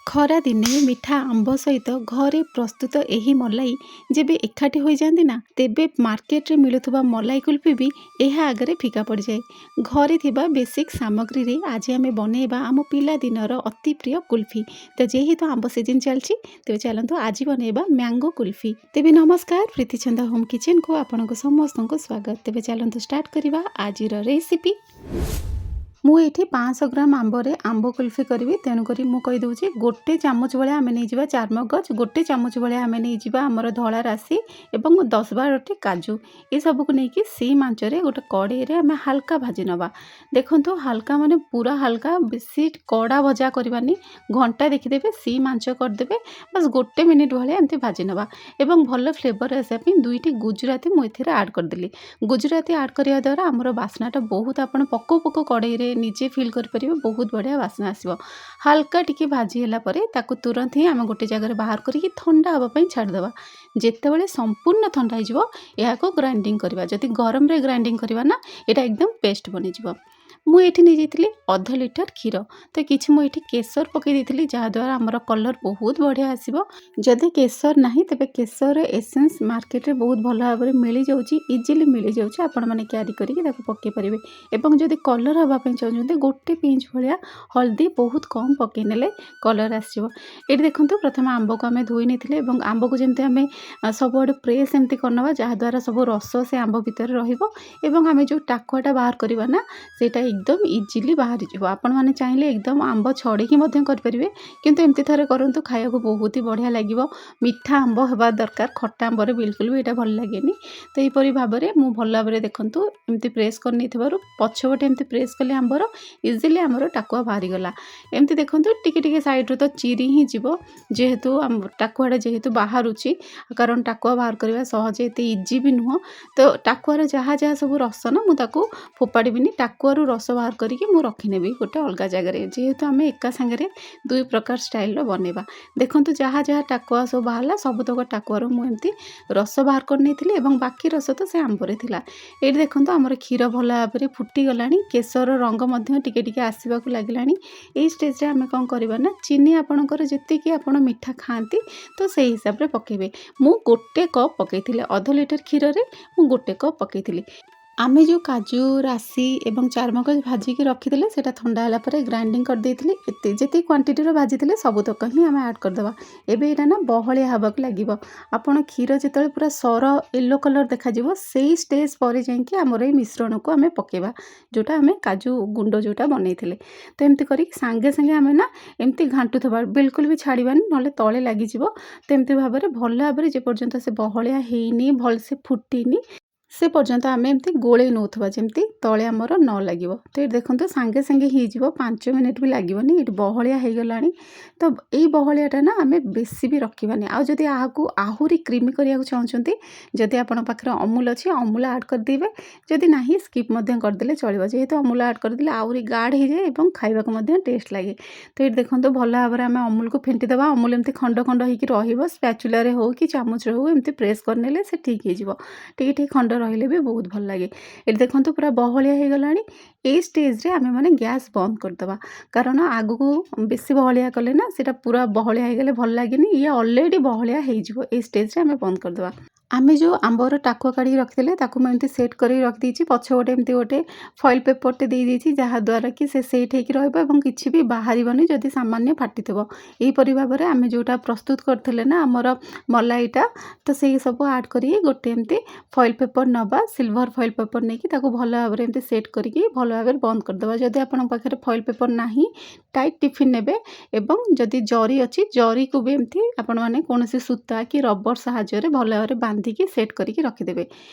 ଖରା ଦିନେ ମିଠା ଆମ୍ବ ସହିତ ଘରେ ପ୍ରସ୍ତୁତ ଏହି ମଲାଇ ଯେବେ ଏକାଠି ହୋଇଯାଆନ୍ତି ନା, ତେବେ ମାର୍କେଟରେ ମିଳୁଥିବା ମଲାଇ କୁଲ୍ଫି ବି ଏହା ଆଗରେ ଫିକା ପଡ଼ିଯାଏ। ଘରେ ଥିବା ବେସିକ୍ ସାମଗ୍ରୀରେ ଆଜି ଆମେ ବନେଇବା ଆମ ପିଲାଦିନର ଅତି ପ୍ରିୟ କୁଲ୍ଫି। ତ ଯେହେତୁ ଆମ୍ବ ସିଜିନ୍ ଚାଲିଛି, ତେବେ ଚାଲନ୍ତୁ ଆଜି ବନେଇବା ମ୍ୟାଙ୍ଗୋ କୁଲ୍ଫି। ତେବେ ନମସ୍କାର, ପ୍ରୀତିଛନ୍ଦ ହୋମ୍ କିଚେନ୍କୁ ଆପଣଙ୍କୁ ସମସ୍ତଙ୍କୁ ସ୍ୱାଗତ। ତେବେ ଚାଲନ୍ତୁ ଷ୍ଟାର୍ଟ କରିବା ଆଜିର ରେସିପି। ମୁଁ ଏଠି 500 ଗ୍ରାମ ଆମ୍ବରେ ଆମ୍ବ କୁଲ୍ଫି କରିବି, ତେଣୁକରି ମୁଁ କହିଦେଉଛି ଗୋଟେ ଚାମଚ ଭଳିଆ ଆମେ ନେଇଯିବା ଚାରମଗଜ, ଗୋଟେ ଚାମଚ ଭଳିଆ ଆମେ ନେଇଯିବା ଆମର ଧଳା ରାଶି ଏବଂ 10-12ଟି କାଜୁ। ଏସବୁକୁ ନେଇକି ସିମ୍ ଆଞ୍ଚରେ ଗୋଟେ କଡ଼େଇରେ ଆମେ ହାଲକା ଭାଜି ନେବା। ଦେଖନ୍ତୁ ହାଲକା ମାନେ ପୁରା ହାଲକା, ବେଶୀ କଡ଼ା ଭଜା କରିବାନି। ଘଣ୍ଟା ଦେଖିଦେବେ, ସିମ୍ ଆଞ୍ଚ କରିଦେବେ, ବାସ୍ 1 ମିନିଟ୍ ଭଳିଆ ଏମିତି ଭାଜି ନେବା। ଏବଂ ଭଲ ଫ୍ଲେଭର ଆସିବା ପାଇଁ 2ଟି ଗୁଜୁରାତି ମୁଁ ଏଥିରେ ଆଡ଼୍ କରିଦେଲି। ଗୁଜୁରାତି ଆଡ଼୍ କରିବା ଦ୍ୱାରା ଆମର ବାସ୍ନାଟା ବହୁତ, ଆପଣ ପକଉ ପକଉ କଡ଼େଇରେ ନିଜେ ଫିଲ୍ କରିପାରିବେ, ବହୁତ ବଢ଼ିଆ ବାସ୍ନା ଆସିବ। ହାଲକା ଟିକେ ଭାଜି ହେଲା ପରେ ତାକୁ ତୁରନ୍ତ ହିଁ ଆମେ ଗୋଟେ ଜାଗାରେ ବାହାର କରିକି ଥଣ୍ଡା ହେବା ପାଇଁ ଛାଡ଼ିଦେବା। ଯେତେବେଳେ ସମ୍ପୂର୍ଣ୍ଣ ଥଣ୍ଡା ହେଇଯିବ ଏହାକୁ ଗ୍ରାଇଣ୍ଡିଙ୍ଗ କରିବା। ଯଦି ଗରମରେ ଗ୍ରାଇଣ୍ଡିଙ୍ଗ କରିବା ନା, ଏଇଟା ଏକଦମ ପେଷ୍ଟ ବନିଯିବ। ମୁଁ ଏଠି ନେଇଯାଇଥିଲି 1/2 ଲିଟର କ୍ଷୀର। ତ କିଛି ମୁଁ ଏଠି କେଶର ପକାଇ ଦେଇଥିଲି, ଯାହାଦ୍ୱାରା ଆମର କଲର୍ ବହୁତ ବଢ଼ିଆ ଆସିବ। ଯଦି କେଶର ନାହିଁ ତେବେ କେଶର ଏସେନ୍ସ ମାର୍କେଟରେ ବହୁତ ଭଲ ଭାବରେ ମିଳିଯାଉଛି, ଇଜିଲି ମିଳିଯାଉଛି। ଆପଣମାନେ କ୍ୟାରି କରିକି ତାକୁ ପକାଇ ପାରିବେ। ଏବଂ ଯଦି କଲର୍ ହେବା ପାଇଁ ଚାହୁଁଛନ୍ତି, 1 ପିଞ୍ଚ ଭଳିଆ ହଳଦୀ ବହୁତ କମ୍ ପକାଇ ନେଲେ କଲର୍ ଆସିଯିବ। ଏଠି ଦେଖନ୍ତୁ ପ୍ରଥମେ ଆମ୍ବକୁ ଆମେ ଧୋଇ ନେଇଥିଲେ ଏବଂ ଆମ୍ବକୁ ଯେମିତି ଆମେ ସବୁଆଡ଼େ ପ୍ରେସ୍ ଏମିତି କରିନେବା, ଯାହାଦ୍ୱାରା ସବୁ ରସ ସେ ଆମ୍ବ ଭିତରେ ରହିବ। ଏବଂ ଆମେ ଯେଉଁ ଟାକୁଆଟା ବାହାର କରିବା ନା, ସେଇଟା ଏକଦମ ଇଜିଲି ବାହାରିଯିବ। ଆପଣମାନେ ଚାହିଁଲେ ଏକଦମ ଆମ୍ବ ଛଡ଼େଇକି ମଧ୍ୟ କରିପାରିବେ, କିନ୍ତୁ ଏମିତି ଥରେ କରନ୍ତୁ, ଖାଇବାକୁ ବହୁତ ହି ବଢ଼ିଆ ଲାଗିବ। ମିଠା ଆମ୍ବ ହେବା ଦରକାର, ଖଟା ଆମ୍ବରେ ବିଲକୁଲ ବି ଏଇଟା ଭଲ ଲାଗେନି। ତ ଏହିପରି ଭାବରେ ମୁଁ ଭଲ ଭାବରେ ଦେଖନ୍ତୁ ଏମିତି ପ୍ରେସ୍ କରିନେଇଥିବାରୁ ପଛପଟେ ଏମିତି ପ୍ରେସ୍ କଲେ ଆମ୍ବର ଇଜିଲି ଆମର ଟାକୁଆ ବାହାରିଗଲା। ଏମିତି ଦେଖନ୍ତୁ ଟିକେ ଟିକେ ସାଇଡ଼୍ରୁ ତ ଚିରି ହିଁ ଯିବ, ଯେହେତୁ ଟାକୁଆଟା ଯେହେତୁ ବାହାରୁଛି, କାରଣ ଟାକୁଆ ବାହାର କରିବା ସହଜେ ଏତେ ଇଜି ବି ନୁହଁ। ତ ଟାକୁଆର ଯାହା ଯାହା ସବୁ ରସ ନା, ମୁଁ ତାକୁ ଫୋପାଡ଼ିବିନି, ଟାକୁଆରୁ ରସ ବାହାର କରିକି ମୁଁ ରଖିନେବି ଗୋଟେ ଅଲଗା ଜାଗାରେ, ଯେହେତୁ ଆମେ ଏକା ସାଙ୍ଗରେ 2 ପ୍ରକାର ଷ୍ଟାଇଲର ବନେଇବା। ଦେଖନ୍ତୁ ଯାହା ଯାହା ଟାକୁଆ ସବୁ ବାହାରିଲା, ସବୁତକ ଟାକୁଆରୁ ମୁଁ ଏମିତି ରସ ବାହାର କରିନେଇଥିଲି ଏବଂ ବାକି ରସ ତ ସେ ଆମ୍ବରେ ଥିଲା। ଏଇଠି ଦେଖନ୍ତୁ ଆମର କ୍ଷୀର ଭଲ ଭାବରେ ଫୁଟିଗଲାଣି, କେଶର ରଙ୍ଗ ମଧ୍ୟ ଟିକେ ଟିକେ ଆସିବାକୁ ଲାଗିଲାଣି। ଏଇ ଷ୍ଟେଜ୍ରେ ଆମେ କ'ଣ କରିବା ନା, ଚିନି ଆପଣଙ୍କର ଯେତିକି ଆପଣ ମିଠା ଖାଆନ୍ତି ତ ସେଇ ହିସାବରେ ପକାଇବେ। ମୁଁ 1 କପ୍ ପକାଇଥିଲି, 1/2 ଲିଟର କ୍ଷୀରରେ ମୁଁ 1 କପ୍ ପକାଇଥିଲି। ଆମେ ଯେଉଁ କାଜୁ ରାଶି ଏବଂ ଚାରମଗଜ ଭାଜିକି ରଖିଥିଲେ, ସେଇଟା ଥଣ୍ଡା ହେଲା ପରେ ଗ୍ରାଇଣ୍ଡିଙ୍ଗ କରିଦେଇଥିଲି। ଯେତିକି କ୍ୱାଣ୍ଟିଟିର ଭାଜିଥିଲେ ସବୁତକ ହିଁ ଆମେ ଆଡ଼୍ କରିଦେବା। ଏବେ ଏଇଟା ନା ବହଳିଆ ହେବାକୁ ଲାଗିବ। ଆପଣ କ୍ଷୀର ଯେତେବେଳେ ପୁରା ସର ୟେଲୋ କଲର୍ ଦେଖାଯିବ, ସେଇ ଷ୍ଟେଜ୍ ପରେ ଯାଇକି ଆମର ଏଇ ମିଶ୍ରଣକୁ ଆମେ ପକାଇବା, ଯେଉଁଟା ଆମେ କାଜୁ ଗୁଣ୍ଡ ଯେଉଁଟା ବନେଇଥିଲେ। ତ ଏମିତି କରିକି ସାଙ୍ଗେ ସାଙ୍ଗେ ଆମେ ନା ଏମିତି ଘାଣ୍ଟୁଥିବା, ବିଲକୁଲ ବି ଛାଡ଼ିବାନି, ନହେଲେ ତଳେ ଲାଗିଯିବ। ତ ଏମିତି ଭାବରେ ଭଲ ଭାବରେ ଯେପର୍ଯ୍ୟନ୍ତ ସେ ବହଳିଆ ହେଇନି, ଭଲସେ ଫୁଟିନି, ସେ ପର୍ଯ୍ୟନ୍ତ ଆମେ ଏମିତି ଗୋଳେଇ ନେଉଥିବା, ଯେମିତି ତଳେ ଆମର ନ ଲାଗିବ। ତ ଏଠି ଦେଖନ୍ତୁ ସାଙ୍ଗେ ସାଙ୍ଗେ ହେଇଯିବ, 5 ମିନିଟ୍ ବି ଲାଗିବନି, ଏଠି ବହଳିଆ ହେଇଗଲାଣି। ତ ଏଇ ବହଳିଆଟା ନା ଆମେ ବେଶୀ ବି ରଖିବାନି। ଆଉ ଯଦି ଆହୁରି କ୍ରିମି କରିବାକୁ ଚାହୁଁଛନ୍ତି, ଯଦି ଆପଣଙ୍କ ପାଖରେ ଅମୁଲ ଅଛି, ଅମୁଲ ଆଡ଼୍ କରିଦେବେ। ଯଦି ନାହିଁ ସ୍କିପ୍ ମଧ୍ୟ କରିଦେଲେ ଚଳିବ, ଯେହେତୁ ଅମୁଲ ଆଡ଼୍ କରିଦେଲେ ଆହୁରି ଗାଢ଼ ହେଇଯାଏ ଏବଂ ଖାଇବାକୁ ମଧ୍ୟ ଟେଷ୍ଟ ଲାଗେ। ତ ଏଠି ଦେଖନ୍ତୁ ଭଲ ଭାବରେ ଆମେ ଅମୁଲକୁ ଫେଣ୍ଟି ଦେବା। ଅମୁଲ ଏମିତି ଖଣ୍ଡ ଖଣ୍ଡ ହେଇକି ରହିବ, ସ୍ପ୍ୟାଚୁଲାରେ ହେଉ କି ଚାମଚରେ ହେଉ ଏମିତି ପ୍ରେସ୍ କରିନେଲେ ସେ ଠିକ୍ ହେଇଯିବ। ଟିକେ ଟିକେ ଖଣ୍ଡ ରହିଲେ ବି ବହୁତ ଭଲ ଲାଗେ। ଏଠି ଦେଖନ୍ତୁ ପୁରା ବହଳିଆ ହେଇଗଲାଣି। ଏଇ ଷ୍ଟେଜ୍ରେ ଆମେ ମାନେ ଗ୍ୟାସ୍ ବନ୍ଦ କରିଦେବା, କାରଣ ଆଗକୁ ବେଶୀ ବହଳିଆ କଲେ ନା ସେଇଟା ପୁରା ବହଳିଆ ହେଇଗଲେ ଭଲ ଲାଗେନି। ଇଏ ଅଲରେଡ଼ି ବହଳିଆ ହେଇଯିବ, ଏଇ ଷ୍ଟେଜ୍ରେ ଆମେ ବନ୍ଦ କରିଦେବା। ଆମେ ଯେଉଁ ଆମ୍ବର ଟାକୁଆ କାଢ଼ିକି ରଖିଥିଲେ, ତାକୁ ମୁଁ ଏମିତି ସେଟ୍ କରିକି ରଖିଦେଇଛି। ପଛପଟେ ଏମିତି ଗୋଟେ ଫଏଲ୍ ପେପରଟେ ଦେଇଦେଇଛି, ଯାହାଦ୍ୱାରା କି ସେ ସେଟ୍ ହେଇକି ରହିବ ଏବଂ କିଛି ବି ବାହାରିବନି ଯଦି ସାମାନ୍ୟ ଫାଟିଥିବ। ଏହିପରି ଭାବରେ ଆମେ ଯେଉଁଟା ପ୍ରସ୍ତୁତ କରିଥିଲେ ନା ଆମର ମଲାଇଟା, ତ ସେଇ ସବୁ ଆଡ଼୍ କରିକି ଗୋଟେ ଏମିତି ଫଏଲ୍ ପେପର ନେବା, ସିଲଭର ଫଏଲ୍ ପେପର ନେଇକି ତାକୁ ଭଲ ଭାବରେ ଏମିତି ସେଟ୍ କରିକି ଭଲ ଭାବରେ ବନ୍ଦ କରିଦେବା। ଯଦି ଆପଣଙ୍କ ପାଖରେ ଫଏଲ୍ ପେପର ନାହିଁ, ଟାଇଟ୍ ଟିଫିନ୍ ନେବେ ଏବଂ ଯଦି ଜରି ଅଛି, ଜରିକୁ ବି ଏମିତି ଆପଣମାନେ କୌଣସି ସୂତା କି ରବର ସାହାଯ୍ୟରେ ଭଲ ଭାବରେ ବାନ୍ଧିକି ସେଟ୍ କରିକି ରଖିଦେବେ।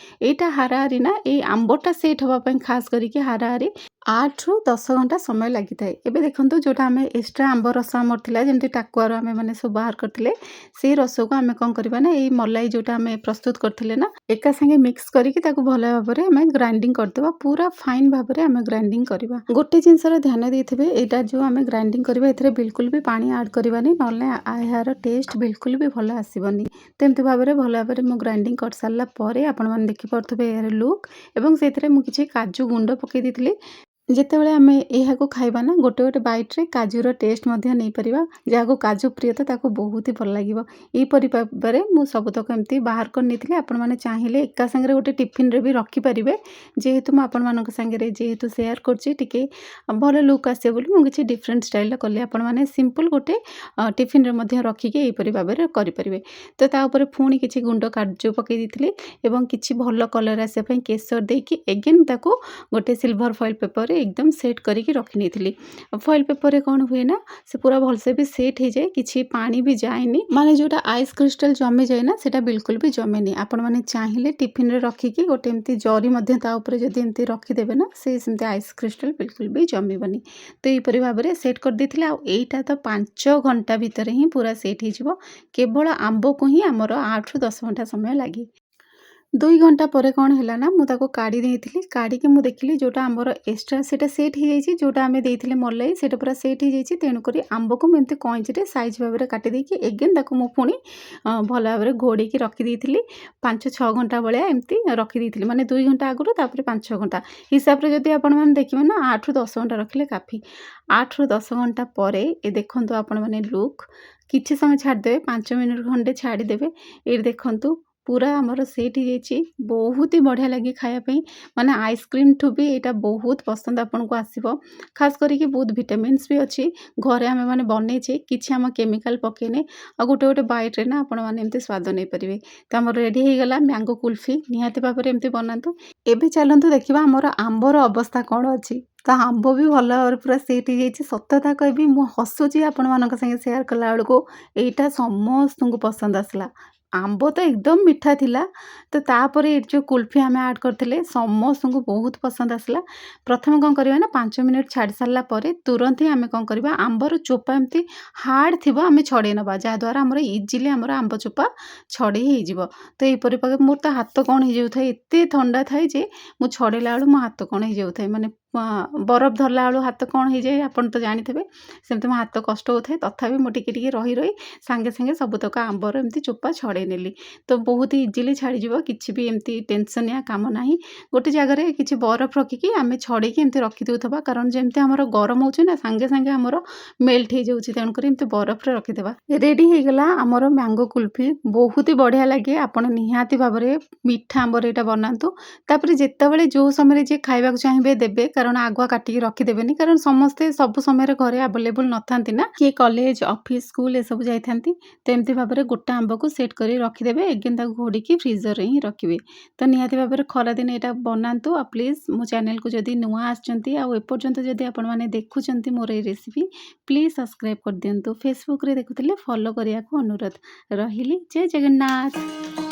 ଏଇଟା ହାରାହାରି ନା, ଏଇ ଆମ୍ବଟା ସେଟ୍ ହେବା ପାଇଁ ଖାସ୍ କରିକି ହାରାହାରି 8ରୁ 10 ଘଣ୍ଟା ସମୟ ଲାଗିଥାଏ। ଏବେ ଦେଖନ୍ତୁ ଯେଉଁଟା ଆମେ ଏକ୍ସଟ୍ରା ଆମ୍ବ ରସ ଆମର ଥିଲା, ଯେମିତି ଟାକୁଆରୁ ଆମେ ମାନେ ସବୁ ବାହାର କରିଥିଲେ, ସେଇ ରସକୁ ଆମେ କ'ଣ କରିବା ନା, ଏଇ ମଲାଇ ଯେଉଁଟା ଆମେ ପ୍ରସ୍ତୁତ କରିଥିଲେ ନା, ଏକା ସାଙ୍ଗେ ମିକ୍ସ କରିକି ତାକୁ ଭଲ ଭାବରେ ଆମେ ଗ୍ରାଇଣ୍ଡିଙ୍ଗ କରିଦେବା। ପୁରା ଫାଇନ୍ ଭାବରେ ଆମେ ଗ୍ରାଇଣ୍ଡିଙ୍ଗ କରିବା। ଗୋଟେ ଜିନିଷର ଧ୍ୟାନ ଦେଇଥିବେ, ଏଇଟା ଯେଉଁ ଆମେ ଗ୍ରାଇଣ୍ଡିଙ୍ଗ କରିବା, ଏଥିରେ ବିଲକୁଲ ବି ପାଣି ଆଡ଼୍ କରିବାନି, ନହେଲେ ଏହାର ଟେଷ୍ଟ ବିଲକୁଲ ବି ଭଲ ଆସିବନି। ତ ଏମିତି ଭାବରେ ଭଲ ଭାବରେ ମୁଁ ଗ୍ରାଇଣ୍ଡିଙ୍ଗ କରିସାରିଲା ପରେ ଆପଣମାନେ ଦେଖିପାରୁଥିବେ ଏହାର ଲୁକ୍। ଏବଂ ସେଥିରେ ମୁଁ କିଛି କାଜୁ ଗୁଣ୍ଡ ପକାଇ ଦେଇଥିଲି। ଯେତେବେଳେ ଆମେ ଏହାକୁ ଖାଇବା ନା ଗୋଟେ ଗୋଟେ ବାଇଟ୍‌ରେ କାଜୁର ଟେଷ୍ଟ ମଧ୍ୟ ନେଇପାରିବା। ଯାହାକୁ କାଜୁ ପ୍ରିୟ ତ ତାକୁ ବହୁତ ହି ଭଲ ଲାଗିବ। ଏହିପରି ଭାବରେ ମୁଁ ସବୁତକ ଏମିତି ବାହାର କରି ନେଇଥିଲି। ଆପଣମାନେ ଚାହିଁଲେ ଏକା ସାଙ୍ଗରେ ଗୋଟେ ଟିଫିନ୍‌ରେ ବି ରଖିପାରିବେ। ଯେହେତୁ ମୁଁ ଆପଣମାନଙ୍କ ସାଙ୍ଗରେ ଯେହେତୁ ସେୟାର କରୁଛି ଟିକେ ଭଲ ଲୁକ୍ ଆସିବ ବୋଲି ମୁଁ କିଛି ଡିଫରେଣ୍ଟ ଷ୍ଟାଇଲ୍‌ର କଲି। ଆପଣମାନେ ସିମ୍ପଲ୍ ଗୋଟେ ଟିଫିନ୍‌ରେ ମଧ୍ୟ ରଖିକି ଏହିପରି ଭାବରେ କରିପାରିବେ। ତ ତା ଉପରେ ପୁଣି କିଛି ଗୁଣ୍ଡ କାଜୁ ପକେଇ ଦେଇଥିଲି ଏବଂ କିଛି ଭଲ କଲର୍ ଆସିବା ପାଇଁ କେଶର ଦେଇକି ଏଗେନ୍ ତାକୁ ଗୋଟେ ସିଲଭର ଫଏଲ୍ ପେପରରେ एकदम सेट କରିକି ରଖି ନେଇଥିଲି। ଫଏଲ୍ ପେପରରେ କ'ଣ ହୁଏ ନା ସେ ପୁରା ଭଲସେ ବି ସେଟ୍ ହେଇଯାଏ, କିଛି ପାଣି ବି ଯାଏନି, ମାନେ ଯେଉଁଟା ଆଇସ୍ କ୍ରିଷ୍ଟାଲ ଜମିଯାଏ ନା ସେଇଟା ବିଲକୁଲ ବି ଜମେନି। ଆପଣମାନେ ଚାହିଁଲେ ଟିଫିନ୍‌ରେ ରଖିକି ଗୋଟେ ଏମିତି ଜରି ମଧ୍ୟ ତା ଉପରେ ଯଦି ଏମିତି ରଖିଦେବେ ନା ସେ ସେମିତି ଆଇସ୍ କ୍ରିଷ୍ଟାଲ ବିଲକୁଲ ବି ଜମିବନି। ତ ଏହିପରି ଭାବରେ ସେଟ୍ କରିଦେଇଥିଲି। ଆଉ ଏଇଟା ତ 5 ଘଣ୍ଟା ଭିତରେ ହିଁ ପୁରା ସେଟ୍ ହେଇଯିବ। କେବଳ ଆମ୍ବକୁ ହିଁ ଆମର 8ରୁ 10 ଘଣ୍ଟା ସମୟ ଲାଗେ। 2 ଘଣ୍ଟା ପରେ କ'ଣ ହେଲା ନା ମୁଁ ତାକୁ କାଢ଼ି ଦେଇଥିଲି। କାଢ଼ିକି ମୁଁ ଦେଖିଲି ଯେଉଁଟା ଆମର ଏକ୍ସଟ୍ରା ସେଇଟା ସେଟ୍ ହେଇଯାଇଛି। ଯେଉଁଟା ଆମେ ଦେଇଥିଲେ ମଲାଇ ସେଇଟା ପୁରା ସେଟ୍ ହେଇଯାଇଛି। ତେଣୁକରି ଆମ୍ବକୁ ମୁଁ ଏମିତି କଇଞ୍ଚିରେ ସାଇଜ୍ ଭାବରେ କାଟିଦେଇକି ଏଗେନ୍ ତାକୁ ମୁଁ ପୁଣି ଭଲ ଭାବରେ ଘୋଡ଼େଇକି ରଖିଦେଇଥିଲି। 5-6 ଘଣ୍ଟା ଭଳିଆ ଏମିତି ରଖିଦେଇଥିଲି। ମାନେ 2 ଘଣ୍ଟା ଆଗରୁ ତାପରେ 5-6 ଘଣ୍ଟା ହିସାବରେ ଯଦି ଆପଣମାନେ ଦେଖିବେ ନା 8ରୁ 10 ଘଣ୍ଟା ରଖିଲେ କାଫି। 8ରୁ 10 ଘଣ୍ଟା ପରେ ଏ ଦେଖନ୍ତୁ ଆପଣମାନେ ଲୁକ୍ କିଛି ସମୟ ଛାଡ଼ିଦେବେ, 5 ମିନିଟ୍ ଖଣ୍ଡେ ଛାଡ଼ିଦେବେ। ଏଇଠି ଦେଖନ୍ତୁ ପୁରା ଆମର ସେଟ୍ ହେଇଯାଇଛି। ବହୁତ ହି ବଢ଼ିଆ ଲାଗେ ଖାଇବା ପାଇଁ। ମାନେ ଆଇସ୍କ୍ରିମ୍‌ଠୁ ବି ଏଇଟା ବହୁତ ପସନ୍ଦ ଆପଣଙ୍କୁ ଆସିବ। ଖାସ୍ କରିକି ବହୁତ ଭିଟାମିନ୍ସ ବି ଅଛି। ଘରେ ଆମେମାନେ ବନେଇଛେ, କିଛି ଆମ କେମିକାଲ ପକେଇନେ। ଆଉ ଗୋଟେ ଗୋଟେ ବାଇଟ୍‌ରେ ନା ଆପଣମାନେ ଏମିତି ସ୍ୱାଦ ନେଇପାରିବେ। ତ ଆମର ରେଡ଼ି ହେଇଗଲା ମ୍ୟାଙ୍ଗୋ କୁଲ୍ଫି। ନିହାତି ଭାବରେ ଏମିତି ବନାନ୍ତୁ। ଏବେ ଚାଲନ୍ତୁ ଦେଖିବା ଆମର ଆମ୍ବର ଅବସ୍ଥା କ'ଣ ଅଛି। ତ ଆମ୍ବ ବି ଭଲ ଭାବରେ ପୁରା ସେଟ୍ ହେଇଯାଇଛି। ସତ କଥା କହିବି ମୁଁ ହସୁଛି ଆପଣମାନଙ୍କ ସାଙ୍ଗେ ସେୟାର କଲା ବେଳକୁ ଏଇଟା ସମସ୍ତଙ୍କୁ ପସନ୍ଦ ଆସିଲା। ଆମ୍ବ ତ ଏକଦମ ମିଠା ଥିଲା। ତ ତାପରେ ଏଠି ଯେଉଁ କୁଲ୍ଫି ଆମେ ଆଡ଼୍ କରିଥିଲେ ସମସ୍ତଙ୍କୁ ବହୁତ ପସନ୍ଦ ଆସିଲା। ପ୍ରଥମେ କ'ଣ କରିବା ନା 5 ମିନିଟ୍ ଛାଡ଼ି ସାରିଲା ପରେ ତୁରନ୍ତ ହିଁ ଆମେ କ'ଣ କରିବା ଆମ୍ବର ଚୋପା ଏମିତି ହାର୍ଡ଼ ଥିବ ଆମେ ଛଡ଼େଇ ନେବା। ଯାହାଦ୍ୱାରା ଆମର ଇଜିଲି ଆମର ଆମ୍ବ ଚୋପା ଛଡ଼େଇ ହେଇଯିବ। ତ ଏହିପରି ଭାବେ ମୋର ତ ହାତ କ'ଣ ହେଇଯାଉଥାଏ, ଏତେ ଥଣ୍ଡା ଥାଏ ଯେ ମୁଁ ଛଡ଼େଇଲା ବେଳକୁ ମୋ ହାତ କ'ଣ ହେଇଯାଉଥାଏ। ମାନେ ବରଫ ଧରିଲା ବେଳକୁ ହାତ କ'ଣ ହେଇଯାଏ ଆପଣ ତ ଜାଣିଥିବେ। ସେମିତି ମୋ ହାତ କଷ୍ଟ ହେଉଥାଏ। ତଥାପି ମୁଁ ଟିକେ ଟିକେ ରହି ରହି ସାଙ୍ଗେ ସାଙ୍ଗେ ସବୁତକ ଆମ୍ବର ଏମିତି ଚୋପା ଛଡ଼େଇ ନେଲି। ତ ବହୁତ ଇଜିଲି ଛାଡ଼ିଯିବ। କିଛି ବି ଏମିତି ଟେନସନିଆ କାମ ନାହିଁ। ଗୋଟେ ଜାଗାରେ କିଛି ବରଫ ରଖିକି ଆମେ ଛଡ଼େଇକି ଏମିତି ରଖିଦେଉଥିବା। କାରଣ ଯେମିତି ଆମର ଗରମ ହେଉଛି ନା ସାଙ୍ଗେ ସାଙ୍ଗେ ଆମର ମେଲ୍ଟ ହେଇଯାଉଛି। ତେଣୁକରି ଏମିତି ବରଫରେ ରଖିଦେବା। ରେଡ଼ି ହେଇଗଲା ଆମର ମ୍ୟାଙ୍ଗୋ କୁଲ୍ଫି। ବହୁତ ହି ବଢ଼ିଆ ଲାଗେ। ଆପଣ ନିହାତି ଭାବରେ ମିଠା ଆମ୍ବରେ ଏଇଟା ବନାନ୍ତୁ। ତାପରେ ଯେତେବେଳେ ଯେଉଁ ସମୟରେ ଯିଏ ଖାଇବାକୁ ଚାହିଁବେ ଦେବେ। କାରଣ ଆଗୁଆ କାଟିକି ରଖିଦେବେନି। କାରଣ ସମସ୍ତେ ସବୁ ସମୟରେ ଘରେ ଆଭେଲେବୁଲ୍ ନଥାନ୍ତି ନା। କିଏ କଲେଜ, ଅଫିସ୍, ସ୍କୁଲ୍ ଏସବୁ ଯାଇଥାନ୍ତି। ତ ଏମିତି ଭାବରେ ଗୋଟେ ଆମ୍ବକୁ ସେଟ୍ କରି ରଖିଦେବେ। ଏଗେନ୍ ତାକୁ ଘୋଡ଼ିକି ଫ୍ରିଜରରେ ହିଁ ରଖିବେ। ତ ନିହାତି ଭାବରେ ଖରାଦିନେ ଏଇଟା ବନାନ୍ତୁ। ଆଉ ପ୍ଲିଜ୍ ମୋ ଚ୍ୟାନେଲକୁ ଯଦି ନୂଆ ଆସିଛନ୍ତି ଆଉ ଏପର୍ଯ୍ୟନ୍ତ ଯଦି ଆପଣମାନେ ଦେଖୁଛନ୍ତି ମୋର ଏଇ ରେସିପି ପ୍ଲିଜ୍ ସବସ୍କ୍ରାଇବ୍ କରିଦିଅନ୍ତୁ। ଫେସବୁକ୍‌ରେ ଦେଖୁଥିଲେ ଫଲୋ କରିବାକୁ ଅନୁରୋଧ। ରହିଲି। ଜୟ ଜଗନ୍ନାଥ।